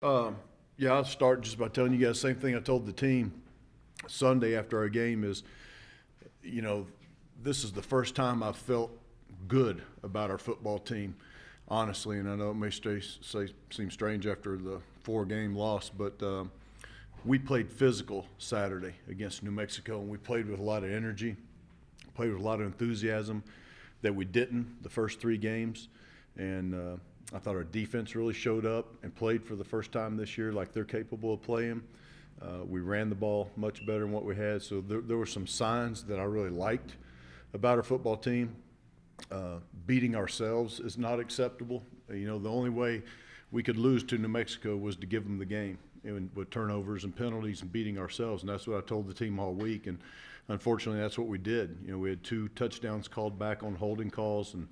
Yeah, I'll start just by telling you guys the same thing I told the team Sunday after our game is, you know, this is the first time I've felt good about our football team, honestly. And I know it may seem strange after the 4-game loss, but we played physical Saturday against New Mexico, and we played with a lot of energy, played with a lot of enthusiasm that we didn't the first 3 games. And I thought our defense really showed up and played for the first time this year like they're capable of playing. We ran the ball much better than what we had. So there were some signs that I really liked about our football team. Beating ourselves is not acceptable. You know, the only way we could lose to New Mexico was to give them the game, and with turnovers and penalties and beating ourselves. And that's what I told the team all week. And unfortunately, that's what we did. You know, we had 2 touchdowns called back on holding calls, and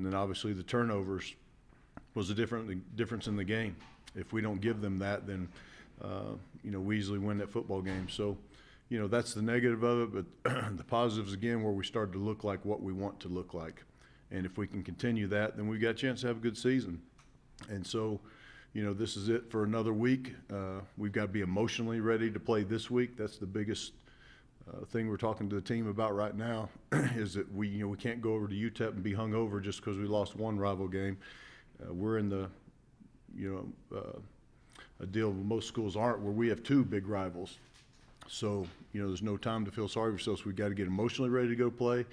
then obviously the turnovers was the difference in the game. If we don't give them that, then you know, we easily win that football game. So, you know, that's the negative of it. But the positives, again, where we started to look like what we want to look like. And if we can continue that, then we've got a chance to have a good season. And so, you know, this is it for another week. We've got to be emotionally ready to play this week. That's the biggest thing we're talking to the team about right now is that we can't go over to UTEP and be hung over just because we lost one rival game. We're in the, a deal most schools aren't, where we have 2 big rivals. So, you know, there's no time to feel sorry for ourselves. We've got to get emotionally ready to go play, and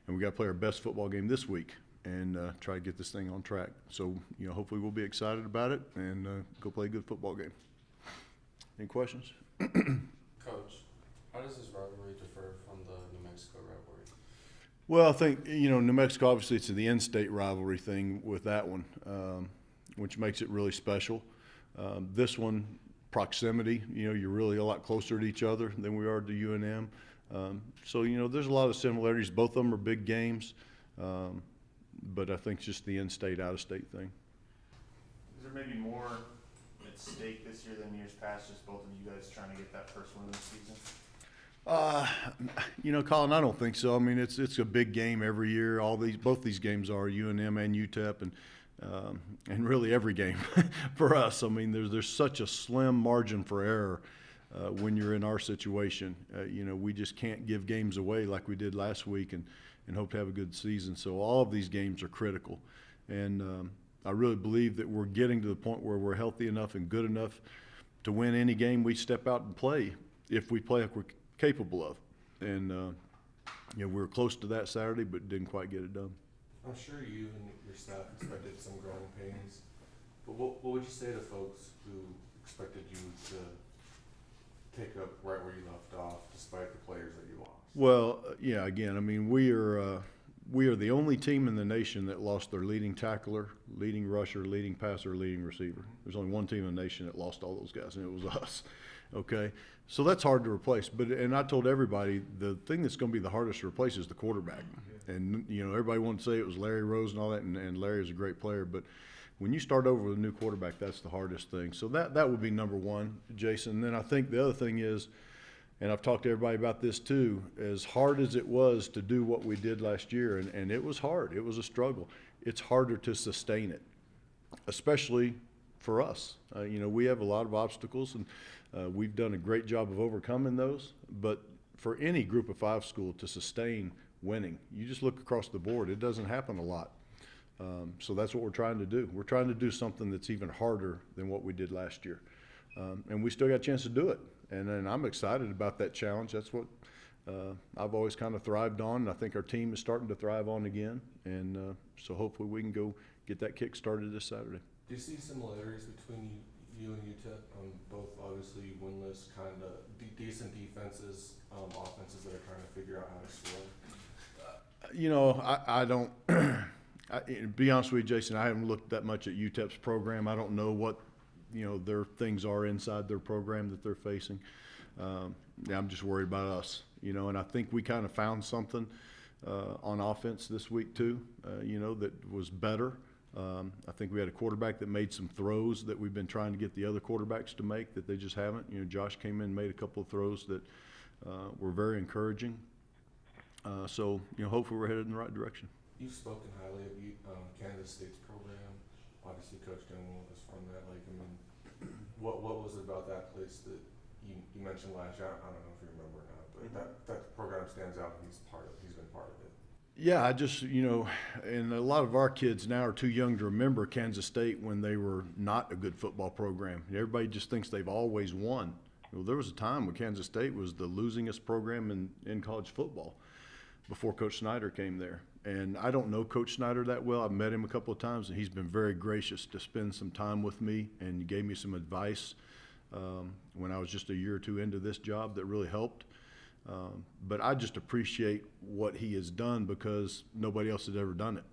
we've got to play our best football game this week and try to get this thing on track. So, you know, hopefully we'll be excited about it and go play a good football game. Any questions? Coach, how does this rivalry differ from the New Mexico rivalry? Well, I think, you know, New Mexico, obviously it's the in-state rivalry thing with that one, which makes it really special. This one, proximity, you know, you're really a lot closer to each other than we are to UNM. So, you know, there's a lot of similarities. Both of them are big games, but I think it's just the in-state, out-of-state thing. Is there maybe more at stake this year than years past, just both of you guys trying to get that first win of the season? You know, Colin, I don't think so. I mean, it's a big game every year. Both these games are UNM and UTEP, and really every game for us. I mean, there's such a slim margin for error when you're in our situation. You know, we just can't give games away like we did last week and hope to have a good season. So all of these games are critical, and I really believe that we're getting to the point where we're healthy enough and good enough to win any game we step out and play if we play like we're capable of. And you know, we were close to that Saturday, but didn't quite get it done. I'm sure you and your staff expected some growing pains, but what would you say to folks who expected you to pick up right where you left off, despite the players that you lost? Well, yeah, again, I mean, we are the only team in the nation that lost their leading tackler, leading rusher, leading passer, leading receiver. There's only one team in the nation that lost all those guys, and it was us. Okay, so that's hard to replace. And I told everybody the thing that's going to be the hardest to replace is the quarterback. And you know, everybody wanted to say it was Larry Rose and all that, and Larry is a great player, but when you start over with a new quarterback, that's the hardest thing. So that would be number one, Jason. And then I think the other thing is, and I've talked to everybody about this too, as hard as it was to do what we did last year, and it was hard, it was a struggle, it's harder to sustain it, especially for us. You know, we have a lot of obstacles, and we've done a great job of overcoming those, but for any group of 5 school to sustain winning, you just look across the board, it doesn't happen a lot. So that's what we're trying to do. We're trying to do something that's even harder than what we did last year. And we still got a chance to do it. And I'm excited about that challenge. That's what I've always kind of thrived on, and I think our team is starting to thrive on again. And so hopefully we can go get that kick started this Saturday. Do you see similarities between you and UTEP? Both obviously winless, kind of decent defenses, offenses that are trying to figure out how to score. You know, I don't. To be honest with you, Jason, I haven't looked that much at UTEP's program. I don't know what, you know, their things are inside their program that they're facing. Yeah, I'm just worried about us, you know, and I think we kind of found something on offense this week too, you know, that was better. I think we had a quarterback that made some throws that we've been trying to get the other quarterbacks to make that they just haven't. You know, Josh came in and made a couple of throws that were very encouraging. So, you know, hopefully we're headed in the right direction. You've spoken highly of Kansas State's program. Obviously, Coach Dillon is from that. Like, I mean, What was it about that place that you mentioned last year? I don't know if you remember or not, but that program stands out. And he's been part of it. Yeah, I just, and a lot of our kids now are too young to remember Kansas State when they were not a good football program. Everybody just thinks they've always won. Well, there was a time when Kansas State was the losingest program in college football before Coach Snyder came there. And I don't know Coach Snyder that well. I've met him a couple of times, and he's been very gracious to spend some time with me, and he gave me some advice when I was just a year or two into this job that really helped. But I just appreciate what he has done because nobody else has ever done it.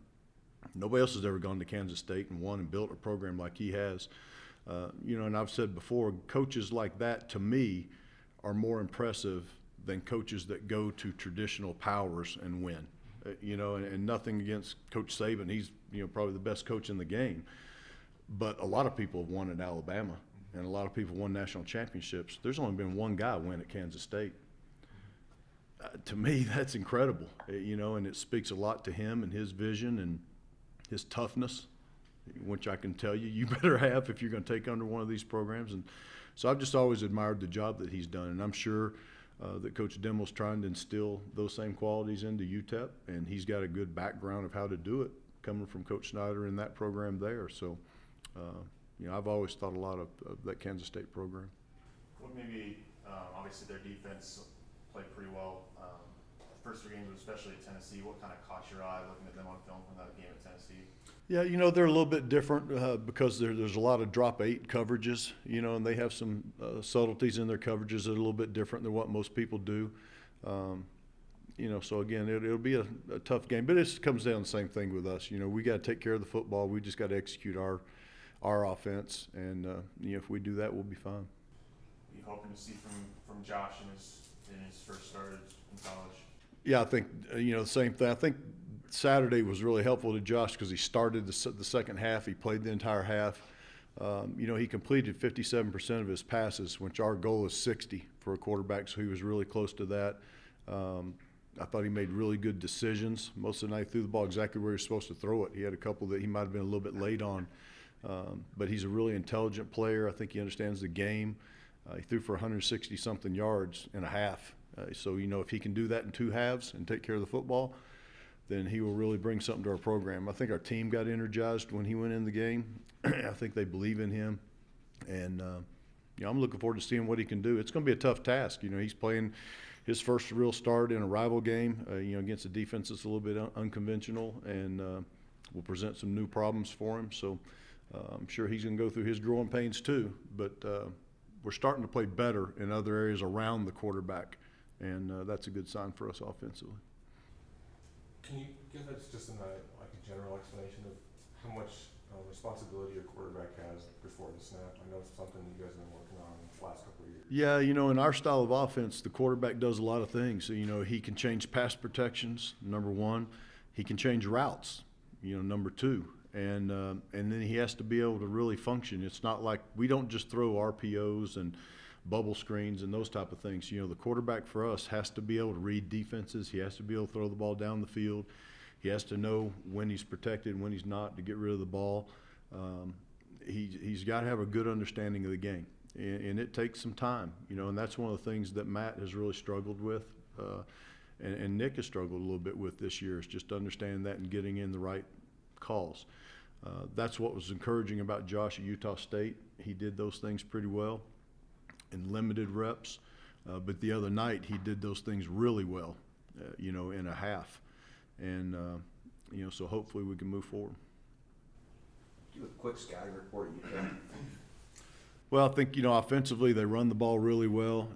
Nobody else has ever gone to Kansas State and won and built a program like he has. And I've said before, coaches like that, to me, are more impressive than coaches that go to traditional powers and win. And nothing against Coach Saban. He's, probably the best coach in the game. But a lot of people have won at Alabama, and a lot of people won national championships. There's only been one guy win at Kansas State. To me, that's incredible, and it speaks a lot to him and his vision and his toughness, which I can tell you better have if you're going to take under one of these programs. And so I've just always admired the job that he's done, and I'm sure that Coach Dimmel's trying to instill those same qualities into UTEP, and he's got a good background of how to do it coming from Coach Snyder in that program there. So, I've always thought a lot of that Kansas State program. What maybe, obviously their defense played pretty well. First 3 games, especially at Tennessee, what kind of caught your eye looking at them on film from that game at Tennessee? Yeah, they're a little bit different because there's a lot of drop 8 coverages, and they have some subtleties in their coverages that are a little bit different than what most people do. So again, it'll be a tough game, but it comes down to the same thing with us. We got to take care of the football. We just got to execute our offense, and if we do that, we'll be fine. You hoping to see from Josh in his first start in college? Yeah, I think the same thing. I think Saturday was really helpful to Josh because he started the second half. He played the entire half. He completed 57% of his passes, which our goal is 60 for a quarterback, so he was really close to that. I thought he made really good decisions. Most of the night he threw the ball exactly where he was supposed to throw it. He had a couple that he might have been a little bit late on. But he's a really intelligent player. I think he understands the game. He threw for 160-something yards in a half. So, if he can do that in 2 halves and take care of the football, then he will really bring something to our program. I think our team got energized when he went in the game. I think they believe in him. And, I'm looking forward to seeing what he can do. It's going to be a tough task. He's playing his first real start in a rival game, against a defense that's a little bit unconventional and will present some new problems for him. So I'm sure he's going to go through his growing pains too. But we're starting to play better in other areas around the quarterback, and that's a good sign for us offensively. Can you give us just a general explanation of how much responsibility a quarterback has before the snap? I know it's something you guys have been working on the last couple of years. Yeah, in our style of offense, the quarterback does a lot of things. So, he can change pass protections, number 1. He can change routes, number 2. And then he has to be able to really function. It's not like we don't just throw RPOs and bubble screens and those type of things. The quarterback for us has to be able to read defenses. He has to be able to throw the ball down the field. He has to know when he's protected and when he's not to get rid of the ball. He's got to have a good understanding of the game, and it takes some time, and that's one of the things that Matt has really struggled with, and Nick has struggled a little bit with this year, is just understanding that and getting in the right calls. That's what was encouraging about Josh at Utah State. He did those things pretty well in limited reps, but the other night he did those things really well, in a half. And, so hopefully we can move forward. Do a quick scouting report at UTEP. Well, I think, offensively they run the ball really well.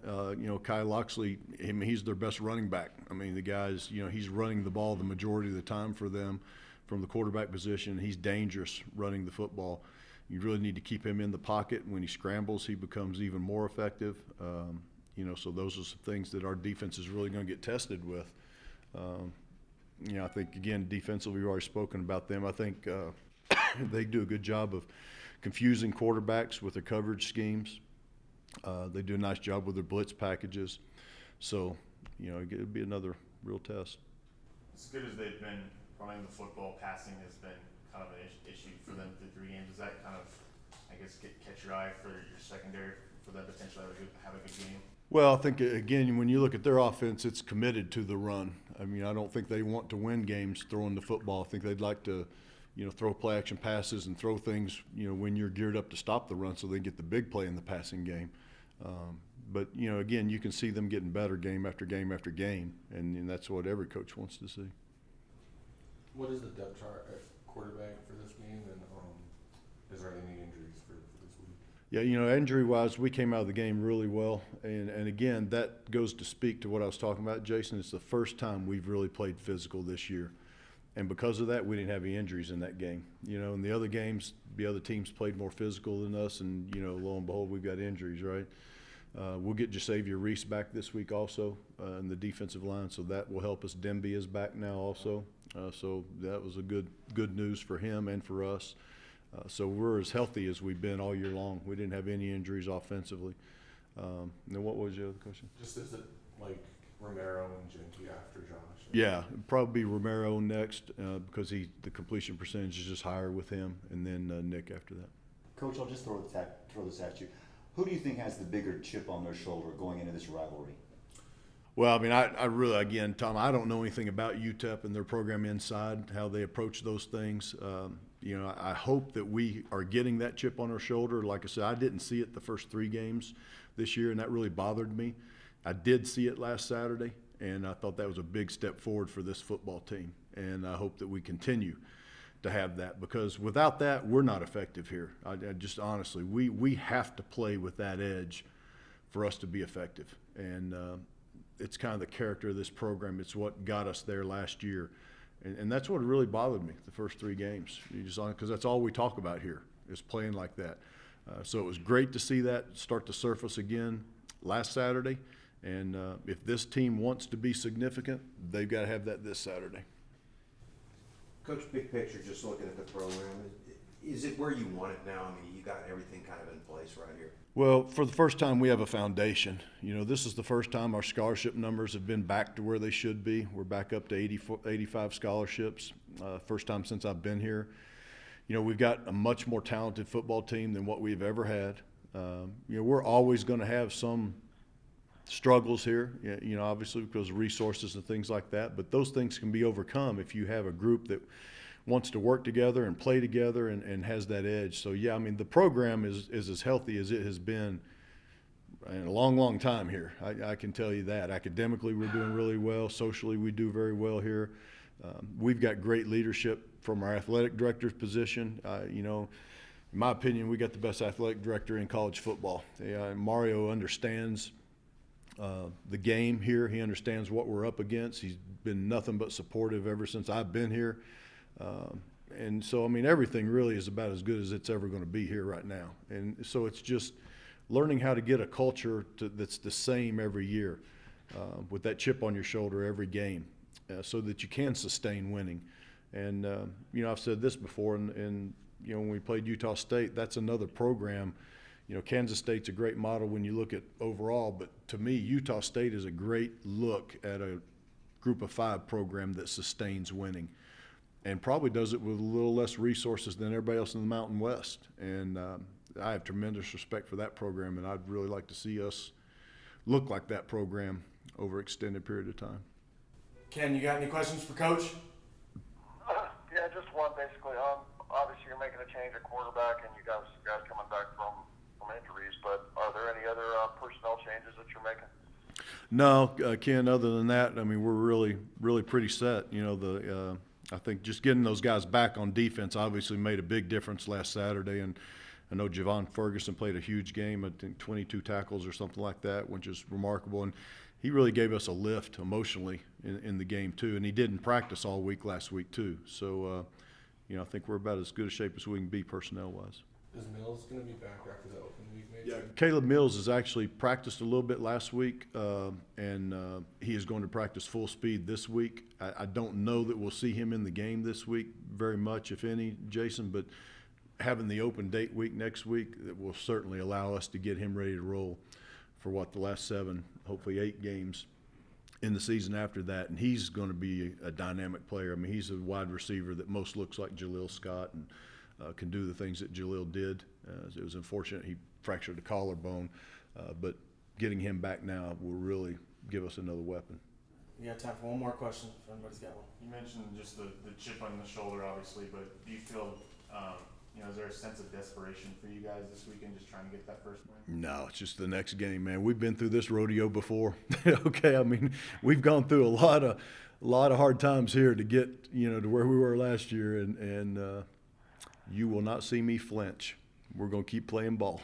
Kai Loxley, he's their best running back. I mean, the guy's, he's running the ball the majority of the time for them from the quarterback position. He's dangerous running the football. You really need to keep him in the pocket. When he scrambles, he becomes even more effective. So those are some things that our defense is really going to get tested with. I think, again, defensively, we've already spoken about them. I think they do a good job of confusing quarterbacks with their coverage schemes. They do a nice job with their blitz packages. So, it'll be another real test. As good as they've been running the football, passing has been kind of an issue for them through 3 games. Is that kind of, I guess, catch your eye for your secondary for them to potentially have a good game? Well, I think, again, when you look at their offense, it's committed to the run. I mean, I don't think they want to win games throwing the football. I think they'd like to, throw play action passes and throw things, when you're geared up to stop the run so they get the big play in the passing game. But, again, you can see them getting better game after game after game, and that's what every coach wants to see. What is the depth chart at quarterback for this game, and is there any injuries for this week? Yeah, injury-wise, we came out of the game really well. And again, that goes to speak to what I was talking about, Jason. It's the first time we've really played physical this year. And because of that, we didn't have any injuries in that game. In the other games, the other teams played more physical than us, and, lo and behold, we've got injuries, right? We'll get Jasavier Reese back this week also in the defensive line, so that will help us. Demby is back now also. So that was a good news for him and for us. So we're as healthy as we've been all year long. We didn't have any injuries offensively. And then what was your other question? Just is it like Romero and Genty after Josh? Yeah, probably Romero next because the completion percentage is just higher with him, and then Nick after that. Coach, I'll just throw this at you. Who do you think has the bigger chip on their shoulder going into this rivalry? Well, I mean, I really, again, Tom, I don't know anything about UTEP and their program inside, how they approach those things. I hope that we are getting that chip on our shoulder. Like I said, I didn't see it the first 3 games this year, and that really bothered me. I did see it last Saturday, and I thought that was a big step forward for this football team. And I hope that we continue to have that, because without that, we're not effective here. I just honestly, we have to play with that edge for us to be effective. And it's kind of the character of this program. It's what got us there last year. And that's what really bothered me the first 3 games. Because that's all we talk about here is playing like that. So it was great to see that start to surface again last Saturday. And if this team wants to be significant, they've got to have that this Saturday. Coach, big picture, just looking at the program, is it where you want it now? I mean, you got everything kind of in place right here. Well, for the first time, we have a foundation. This is the first time our scholarship numbers have been back to where they should be. We're back up to 85 scholarships, first time since I've been here. We've got a much more talented football team than what we've ever had. We're always going to have some struggles here, obviously because of resources and things like that. But those things can be overcome if you have a group that wants to work together and play together and has that edge. So, yeah, I mean, the program is as healthy as it has been in a long, long time here. I can tell you that. Academically, we're doing really well. Socially, we do very well here. We've got great leadership from our athletic director's position. In my opinion, we got the best athletic director in college football. Mario understands the game here. He understands what we're up against. He's been nothing but supportive ever since I've been here. And so, I mean, everything really is about as good as it's ever going to be here right now. And so it's just learning how to get a culture that's the same every year with that chip on your shoulder every game so that you can sustain winning. And, I've said this before, and when we played Utah State, that's another program. Kansas State's a great model when you look at overall, but to me, Utah State is a great look at a group of 5 program that sustains winning and probably does it with a little less resources than everybody else in the Mountain West. And I have tremendous respect for that program, and I'd really like to see us look like that program over an extended period of time. Ken, you got any questions for Coach? Yeah, just one basically. Obviously, you're making a change at quarterback, and you guys coming back from injuries. But are there any other personnel changes that you're making? No, Ken. Other than that, I mean, we're really pretty set. I think just getting those guys back on defense obviously made a big difference last Saturday, and I know Javon Ferguson played a huge game. I think 22 tackles or something like that, which is remarkable. And he really gave us a lift emotionally in the game too. And he didn't practice all week last week too. So, I think we're about as good a shape as we can be personnel-wise. Is Mills going to be back after the open week, maybe? Yeah, Caleb Mills has actually practiced a little bit last week, and he is going to practice full speed this week. I don't know that we'll see him in the game this week very much, if any, Jason, but having the open date week next week, that will certainly allow us to get him ready to roll for the last 7, hopefully 8 games in the season after that. And he's going to be a dynamic player. I mean, he's a wide receiver that most looks like Jaleel Scott, and can do the things that Jaleel did. It was unfortunate he fractured the collarbone, but getting him back now will really give us another weapon. We got time for one more question if anybody's got one. You mentioned just the chip on the shoulder, obviously, but do you feel, is there a sense of desperation for you guys this weekend, just trying to get that first win? No, it's just the next game, man. We've been through this rodeo before. Okay, I mean, we've gone through a lot of hard times here to get, to where we were last year, and you will not see me flinch. We're going to keep playing ball.